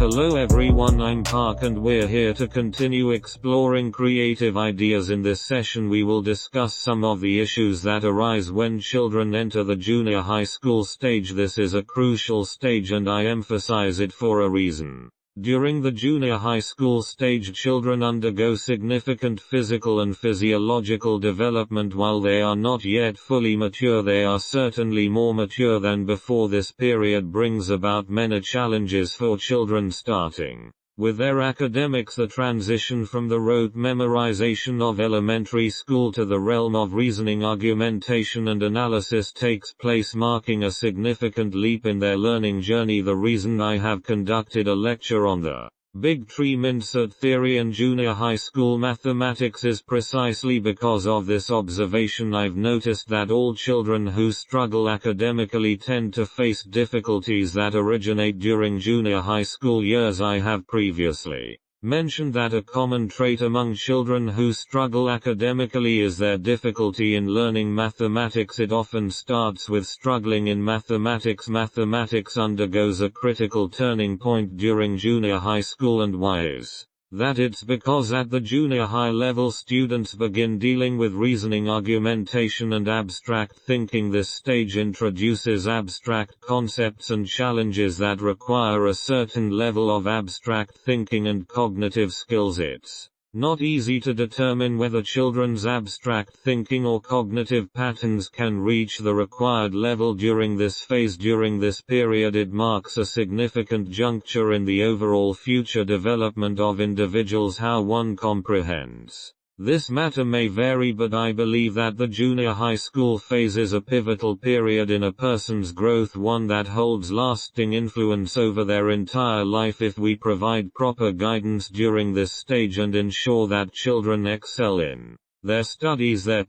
Hello everyone, I'm Park and we're here to continue exploring creative ideas. In this session we will discuss some of the issues that arise when children enter the junior high school stage. This is a crucial stage and I emphasize it for a reason. During the junior high school stage, children undergo significant physical and physiological development. While they are not yet fully mature, they are certainly more mature than before. This period brings about many challenges for children, starting with their academics. The transition from the rote memorization of elementary school to the realm of reasoning, argumentation and analysis takes place, marking a significant leap in their learning journey. The reason I have conducted a lecture on the Big Tree Mindset theory in junior high school mathematics is precisely because of this observation. I've noticed that all children who struggle academically tend to face difficulties that originate during junior high school years. I have previously mentioned that a common trait among children who struggle academically is their difficulty in learning mathematics. It often starts with struggling in mathematics. Mathematics undergoes a critical turning point during junior high school, and why is that? It's because at the junior high level students begin dealing with reasoning, argumentation and abstract thinking. This stage introduces abstract concepts and challenges that require a certain level of abstract thinking and cognitive skills. It's not easy to determine whether children's abstract thinking or cognitive patterns can reach the required level during this phase. During this period, it marks a significant juncture in the overall future development of individuals. How one comprehends this matter may vary, but I believe that the junior high school phase is a pivotal period in a person's growth, one that holds lasting influence over their entire life. If we provide proper guidance during this stage and ensure that children excel in their studies, their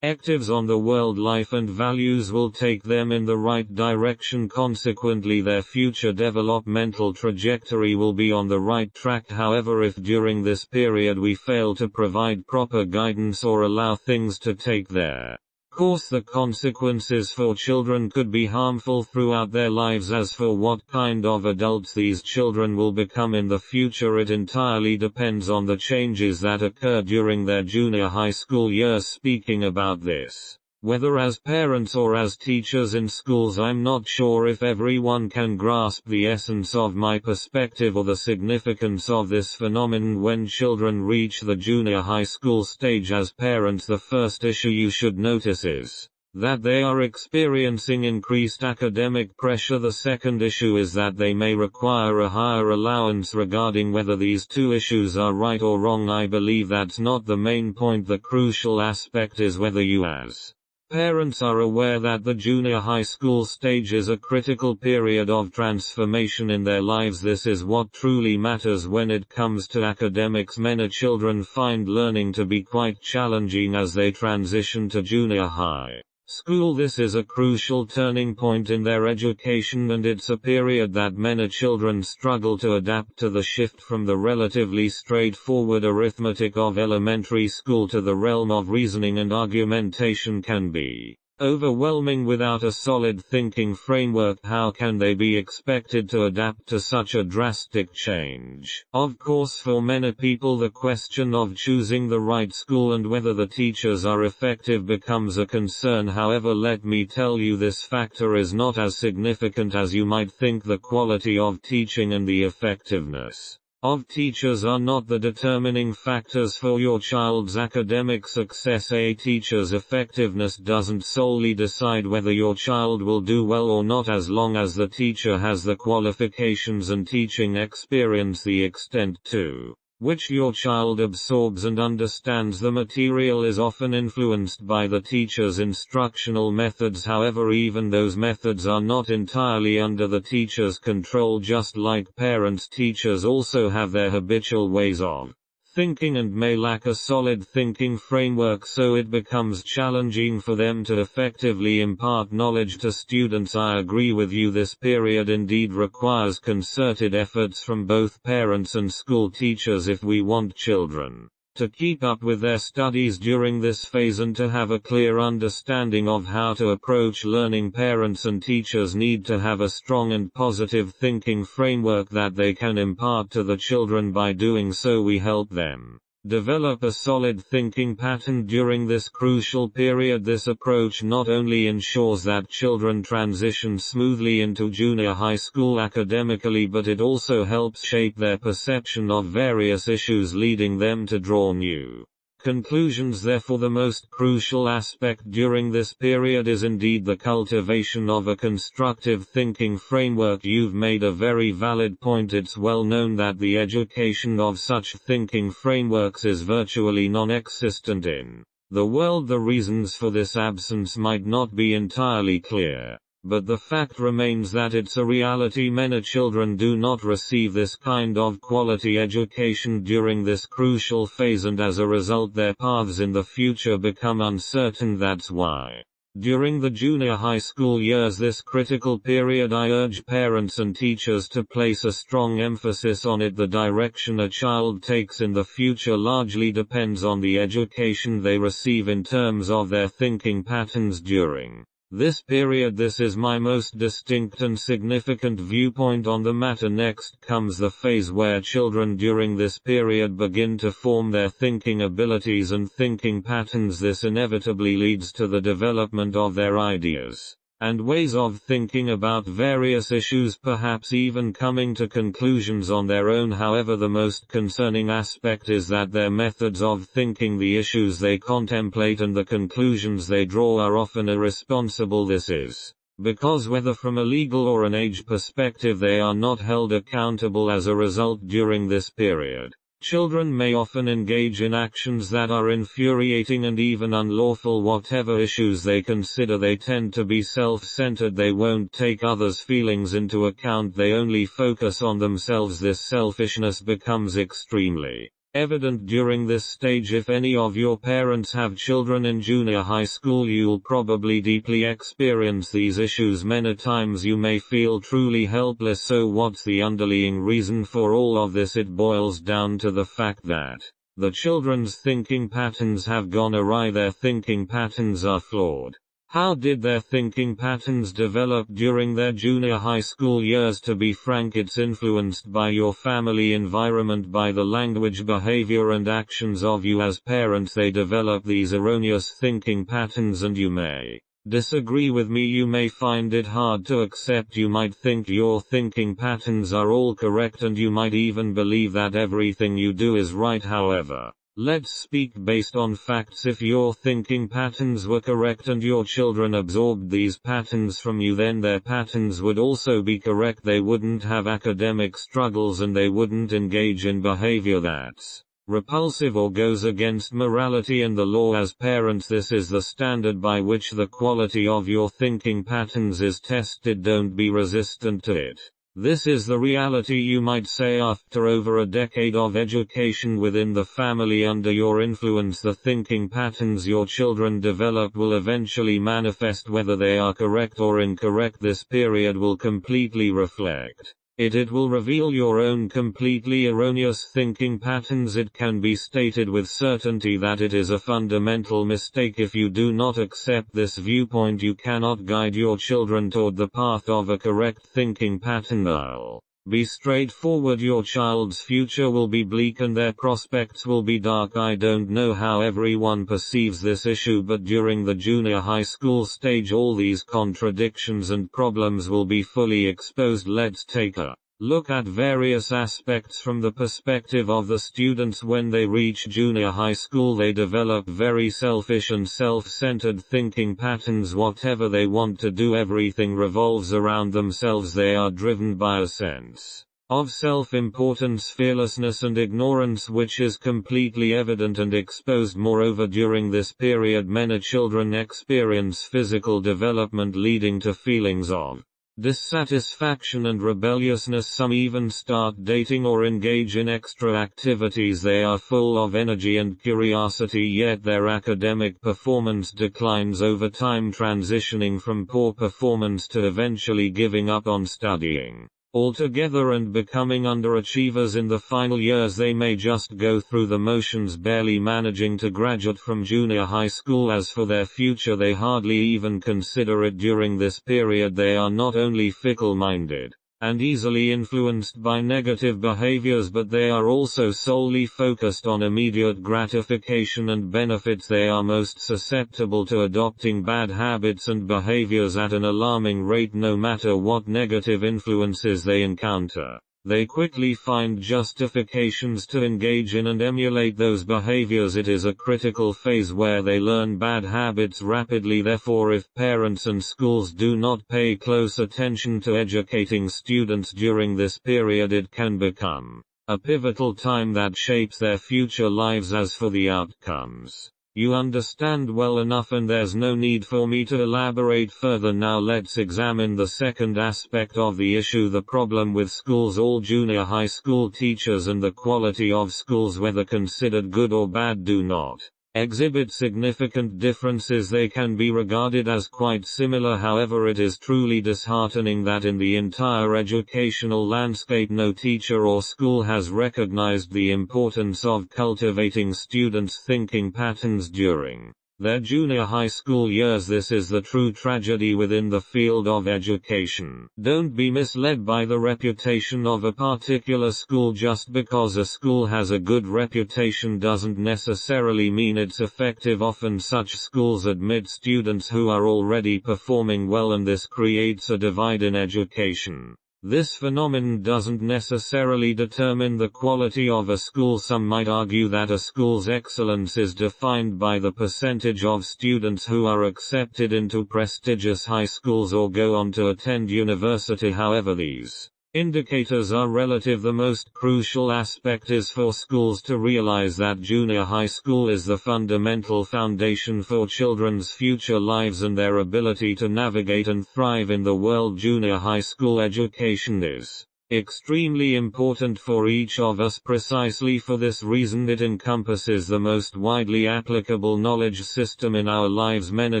perspectives on the world, life and values will take them in the right direction. Consequently, their future developmental trajectory will be on the right track. However, if during this period we fail to provide proper guidance or allow things to take their course, the consequences for children could be harmful throughout their lives. As for what kind of adults these children will become in the future, it entirely depends on the changes that occur during their junior high school years. Speaking about this, whether as parents or as teachers in schools, I'm not sure if everyone can grasp the essence of my perspective or the significance of this phenomenon when children reach the junior high school stage. As parents, the first issue you should notice is that they are experiencing increased academic pressure. The second issue is that they may require a higher allowance. Regarding whether these two issues are right or wrong, I believe that's not the main point. The crucial aspect is whether you as parents are aware that the junior high school stage is a critical period of transformation in their lives. This is what truly matters when it comes to academics. Many children find learning to be quite challenging as they transition to junior high school. This is a crucial turning point in their education, and it's a period that many children struggle to adapt to. The shift from the relatively straightforward arithmetic of elementary school to the realm of reasoning and argumentation can be overwhelming. Without a solid thinking framework, how can they be expected to adapt to such a drastic change? Of course, for many people, the question of choosing the right school and whether the teachers are effective becomes a concern. However, let me tell you, this factor is not as significant as you might think. The quality of teaching and the effectiveness of teachers are not the determining factors for your child's academic success. A teacher's effectiveness doesn't solely decide whether your child will do well or not, as long as the teacher has the qualifications and teaching experience. The extent to which your child absorbs and understands the material is often influenced by the teacher's instructional methods. However, even those methods are not entirely under the teacher's control. Just like parents, teachers also have their habitual ways of thinking and may lack a solid thinking framework, so it becomes challenging for them to effectively impart knowledge to students. I agree with you, this period indeed requires concerted efforts from both parents and school teachers if we want children To keep up with their studies during this phase and to have a clear understanding of how to approach learning, parents and teachers need to have a strong and positive thinking framework that they can impart to the children. By doing so, we help them develop a solid thinking pattern during this crucial period. This approach not only ensures that children transition smoothly into junior high school academically, but it also helps shape their perception of various issues, leading them to draw new conclusions. Therefore, the most crucial aspect during this period is indeed the cultivation of a constructive thinking framework. You've made a very valid point. It's well known that the education of such thinking frameworks is virtually non-existent in the world. The reasons for this absence might not be entirely clear, but the fact remains that it's a reality. Many children do not receive this kind of quality education during this crucial phase, and as a result their paths in the future become uncertain. That's why, during the junior high school years, this critical period, I urge parents and teachers to place a strong emphasis on it. The direction a child takes in the future largely depends on the education they receive in terms of their thinking patterns during this period. This is my most distinct and significant viewpoint on the matter. Next comes the phase where children during this period begin to form their thinking abilities and thinking patterns. This inevitably leads to the development of their ideas and ways of thinking about various issues, perhaps even coming to conclusions on their own. However, the most concerning aspect is that their methods of thinking, the issues they contemplate and the conclusions they draw are often irresponsible. This is because, whether from a legal or an age perspective, they are not held accountable. As a result, during this period, children may often engage in actions that are infuriating and even unlawful. Whatever issues they consider, they tend to be self-centered. They won't take others' feelings into account. They only focus on themselves. This selfishness becomes extremely evident during this stage. If any of your parents have children in junior high school, you'll probably deeply experience these issues. Many times you may feel truly helpless. So what's the underlying reason for all of this? It boils down to the fact that the children's thinking patterns have gone awry. Their thinking patterns are flawed. How did their thinking patterns develop during their junior high school years? To be frank, it's influenced by your family environment, by the language, behavior and actions of you as parents. They develop these erroneous thinking patterns, and you may disagree with me. You may find it hard to accept. You might think your thinking patterns are all correct, and you might even believe that everything you do is right. However, let's speak based on facts. If your thinking patterns were correct and your children absorbed these patterns from you, then their patterns would also be correct. They wouldn't have academic struggles, and they wouldn't engage in behavior that's repulsive or goes against morality and the law. As parents, this is the standard by which the quality of your thinking patterns is tested. Don't be resistant to it. This is the reality. You might say, after over a decade of education within the family under your influence, the thinking patterns your children develop will eventually manifest. Whether they are correct or incorrect, this period will completely reflect it. It will reveal your own completely erroneous thinking patterns. It can be stated with certainty that it is a fundamental mistake. If you do not accept this viewpoint, you cannot guide your children toward the path of a correct thinking pattern. I'll be straightforward. Your child's future will be bleak and their prospects will be dark. I don't know how everyone perceives this issue, but during the junior high school stage, all these contradictions and problems will be fully exposed. Let's take a look at various aspects from the perspective of the students. When they reach junior high school, they develop very selfish and self-centered thinking patterns. Whatever they want to do, everything revolves around themselves. They are driven by a sense of self-importance, fearlessness and ignorance, which is completely evident and exposed. Moreover, during this period, many children experience physical development leading to feelings of dissatisfaction and rebelliousness. Some even start dating or engage in extra activities. They are full of energy and curiosity, yet their academic performance declines over time, transitioning from poor performance to eventually giving up on studying. altogether and becoming underachievers in the final years. They may just go through the motions, barely managing to graduate from junior high school. As for their future, they hardly even consider it during this period. They are not only fickle-minded and easily influenced by negative behaviors, but they are also solely focused on immediate gratification and benefits. They are most susceptible to adopting bad habits and behaviors at an alarming rate, no matter what negative influences they encounter. They quickly find justifications to engage in and emulate those behaviors. It is a critical phase where they learn bad habits rapidly. Therefore, if parents and schools do not pay close attention to educating students during this period, it can become a pivotal time that shapes their future lives. As for the outcomes, you understand well enough, and there's no need for me to elaborate further. Now let's examine the second aspect of the issue, the problem with schools. All junior high school teachers and the quality of schools, whether considered good or bad, do not exhibit significant differences. They can be regarded as quite similar. However, it is truly disheartening that in the entire educational landscape no teacher or school has recognized the importance of cultivating students' thinking patterns during their junior high school years. This is the true tragedy within the field of education. Don't be misled by the reputation of a particular school. Just because a school has a good reputation doesn't necessarily mean it's effective. Often such schools admit students who are already performing well, and this creates a divide in education. This phenomenon doesn't necessarily determine the quality of a school. Some might argue that a school's excellence is defined by the percentage of students who are accepted into prestigious high schools or go on to attend university. However, these indicators are relative. The most crucial aspect is for schools to realize that junior high school is the fundamental foundation for children's future lives and their ability to navigate and thrive in the world. Junior high school education is extremely important for each of us. Precisely for this reason, it encompasses the most widely applicable knowledge system in our lives. Many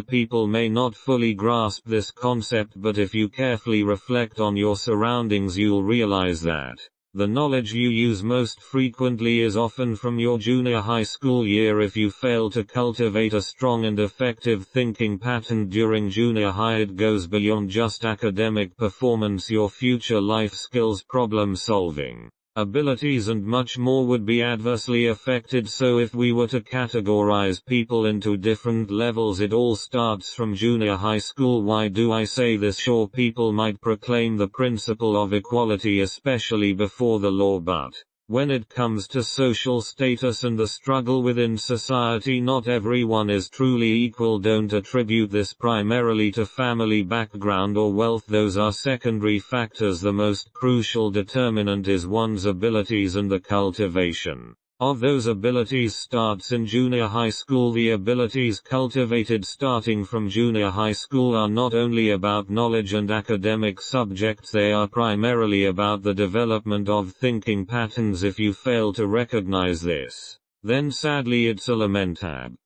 people may not fully grasp this concept, but if you carefully reflect on your surroundings, you'll realize that the knowledge you use most frequently is often from your junior high school year. If you fail to cultivate a strong and effective thinking pattern during junior high, it goes beyond just academic performance. Your future life skills, problem solving abilities and much more would be adversely affected. So if we were to categorize people into different levels, it all starts from junior high school. Why do I say this? Sure, people might proclaim the principle of equality, especially before the law, but when it comes to social status and the struggle within society, not everyone is truly equal. Don't attribute this primarily to family background or wealth. Those are secondary factors. The most crucial determinant is one's abilities, and the cultivation of those abilities starts in junior high school. The abilities cultivated starting from junior high school are not only about knowledge and academic subjects, they are primarily about the development of thinking patterns. If you fail to recognize this, then sadly it's a lamentable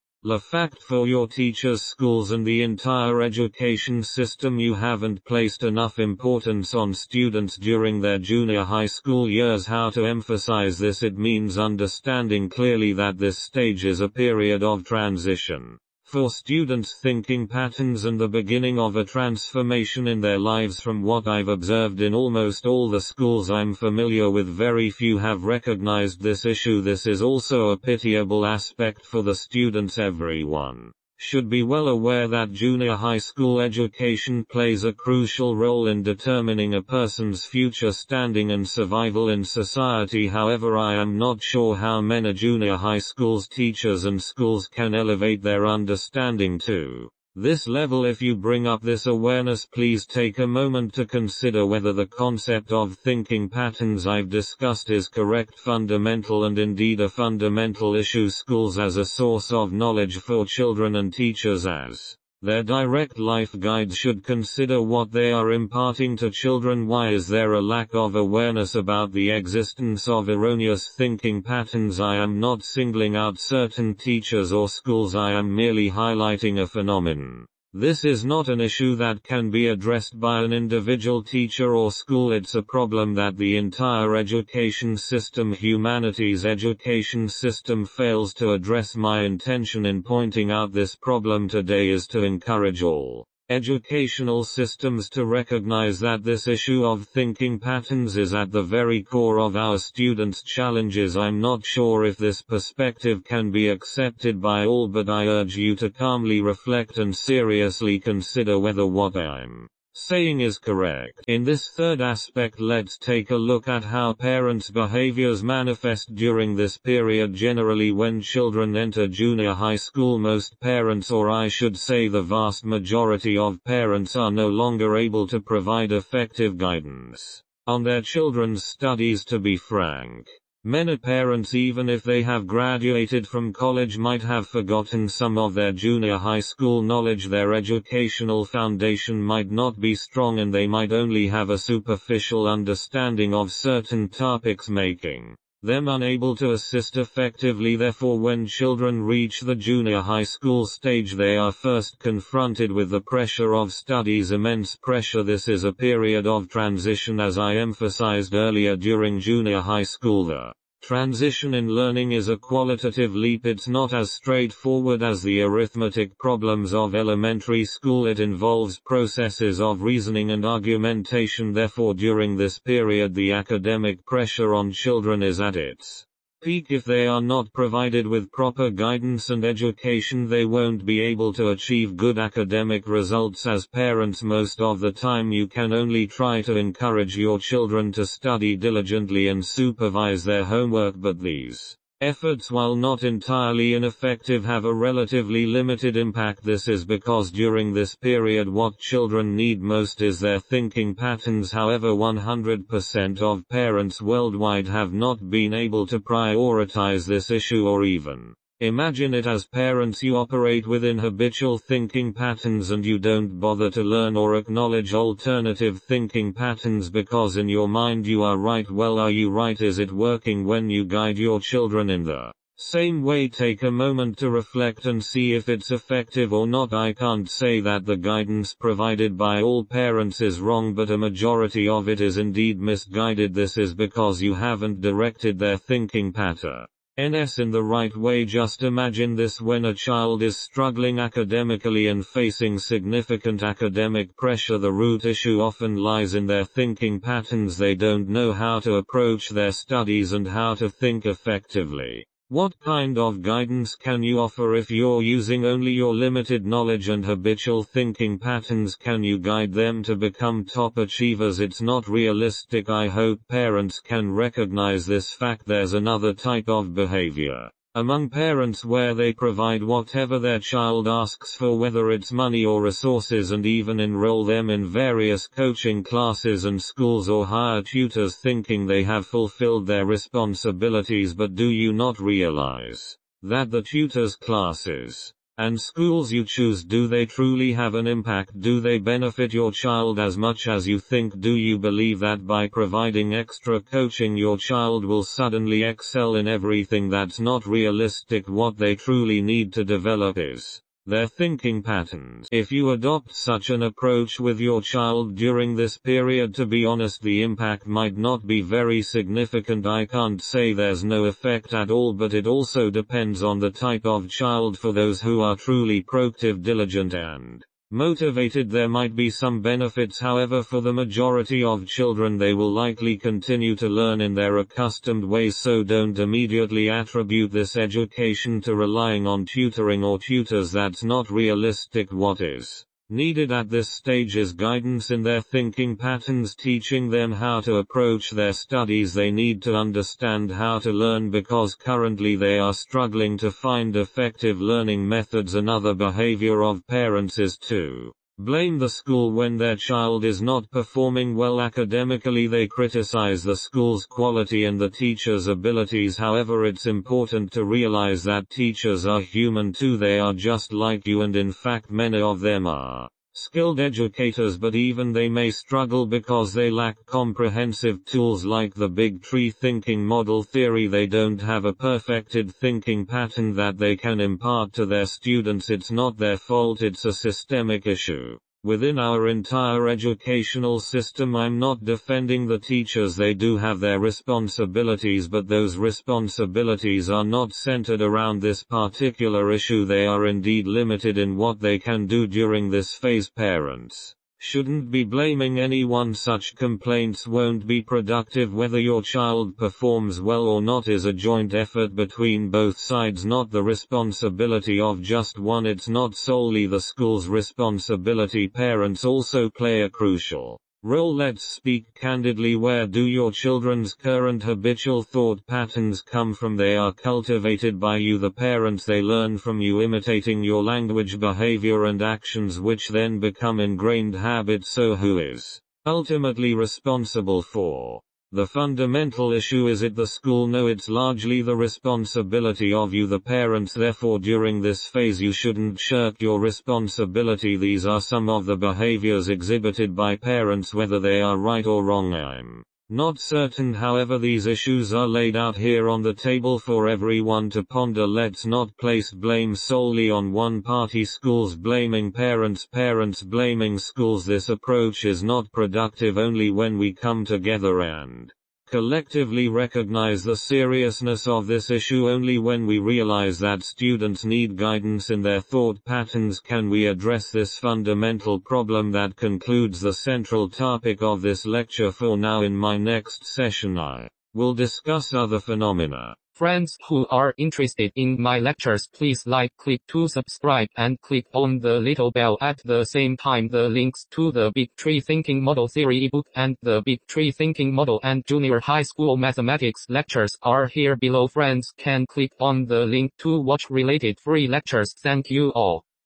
fact for your teachers, schools and the entire education system. You haven't placed enough importance on students during their junior high school years. How to emphasize this? It means understanding clearly that this stage is a period of transition for students' thinking patterns and the beginning of a transformation in their lives. From what I've observed in almost all the schools I'm familiar with, very few have recognized this issue. This is also a pitiable aspect for the students. Everyone should be well aware that junior high school education plays a crucial role in determining a person's future standing and survival in society. However, I am not sure how many junior high schools teachers and schools can elevate their understanding to this level. If you bring up this awareness, please take a moment to consider whether the concept of thinking patterns I've discussed is correct, fundamental and indeed a fundamental issue. Schools as a source of knowledge for children and teachers as their direct life guides should consider what they are imparting to children. Why is there a lack of awareness about the existence of erroneous thinking patterns? I am not singling out certain teachers or schools, I am merely highlighting a phenomenon This is not an issue that can be addressed by an individual teacher or school. It's a problem that the entire education system, humanities education system, fails to address. My intention in pointing out this problem today is to encourage all educational systems to recognize that this issue of thinking patterns is at the very core of our students' challenges. I'm not sure if this perspective can be accepted by all, but I urge you to calmly reflect and seriously consider whether what I'm saying is correct. In this third aspect, let's take a look at how parents' behaviors manifest during this period. Generally, when children enter junior high school, most parents, or I should say the vast majority of parents, are no longer able to provide effective guidance on their children's studies. To be frank, many parents, even if they have graduated from college, might have forgotten some of their junior high school knowledge. Their educational foundation might not be strong, and they might only have a superficial understanding of certain topics, making them unable to assist effectively. Therefore, when children reach the junior high school stage, they are first confronted with the pressure of studies, immense pressure. This is a period of transition, as I emphasized earlier. During junior high school, the transition in learning is a qualitative leap. It's not as straightforward as the arithmetic problems of elementary school. It involves processes of reasoning and argumentation. Therefore, during this period, the academic pressure on children is at its peak. If they are not provided with proper guidance and education, they won't be able to achieve good academic results. As parents, most of the time you can only try to encourage your children to study diligently and supervise their homework, but these efforts, while not entirely ineffective, have a relatively limited impact. This is because during this period what children need most is their thinking patterns. However, 100% of parents worldwide have not been able to prioritize this issue or even imagine it. As parents, you operate within habitual thinking patterns and you don't bother to learn or acknowledge alternative thinking patterns because in your mind you are right. Well, are you right? Is it working when you guide your children in the same way? Take a moment to reflect and see if it's effective or not. I can't say that the guidance provided by all parents is wrong, but a majority of it is indeed misguided. This is because you haven't directed their thinking pattern in the right way. Just imagine this: when a child is struggling academically and facing significant academic pressure, the root issue often lies in their thinking patterns. They don't know how to approach their studies and how to think effectively. What kind of guidance can you offer if you're using only your limited knowledge and habitual thinking patterns? Can you guide them to become top achievers? It's not realistic. I hope parents can recognize this fact. There's another type of behavior among parents where they provide whatever their child asks for, whether it's money or resources, and even enroll them in various coaching classes and schools or hire tutors, thinking they have fulfilled their responsibilities. But do you not realize that the tutors, classes, and schools you choose, do they truly have an impact? Do they benefit your child as much as you think? Do you believe that by providing extra coaching your child will suddenly excel in everything? That's not realistic. What they truly need to develop is their thinking patterns. If you adopt such an approach with your child during this period, to be honest, the impact might not be very significant. I can't say there's no effect at all, but it also depends on the type of child. For those who are truly proactive, diligent, and motivated, there might be some benefits. However, for the majority of children, they will likely continue to learn in their accustomed ways. So don't immediately attribute this education to relying on tutoring or tutors. That's not realistic. What is needed at this stage is guidance in their thinking patterns, teaching them how to approach their studies. They need to understand how to learn because currently they are struggling to find effective learning methods. Another behavior of parents is to blame the school when their child is not performing well academically. They criticize the school's quality and the teacher's abilities. However, it's important to realize that teachers are human too. They are just like you, and in fact many of them are skilled educators, but even they may struggle because they lack comprehensive tools like the big tree thinking model theory. They don't have a perfected thinking pattern that they can impart to their students. It's not their fault, it's a systemic issue within our entire educational system. I'm not defending the teachers, they do have their responsibilities, but those responsibilities are not centered around this particular issue. They are indeed limited in what they can do during this phase. Parents shouldn't be blaming anyone. Such complaints won't be productive. Whether your child performs well or not is a joint effort between both sides, not the responsibility of just one. It's not solely the school's responsibility. Parents also play a crucial role. Let's speak candidly. Where do your children's current habitual thought patterns come from? They are cultivated by you, the parents. They learn from you, imitating your language, behavior and actions, which then become ingrained habits. So who is ultimately responsible for the fundamental issue? Is it the school? No, it's largely the responsibility of you, the parents. Therefore, during this phase you shouldn't shirk your responsibility. These are some of the behaviors exhibited by parents. Whether they are right or wrong, I'm not certain. However, these issues are laid out here on the table for everyone to ponder. Let's not place blame solely on one party. Schools blaming parents, parents blaming schools. This approach is not productive. Only when we come together and collectively recognize the seriousness of this issue, only when we realize that students need guidance in their thought patterns, can we address this fundamental problem. That concludes the central topic of this lecture for now. In my next session I will discuss other phenomena. Friends who are interested in my lectures, please click to subscribe and click on the little bell. At the same time, the links to the Big Tree Thinking Model Theory ebook and the Big Tree Thinking Model and Junior High School Mathematics lectures are here below. Friends can click on the link to watch related free lectures. Thank you all.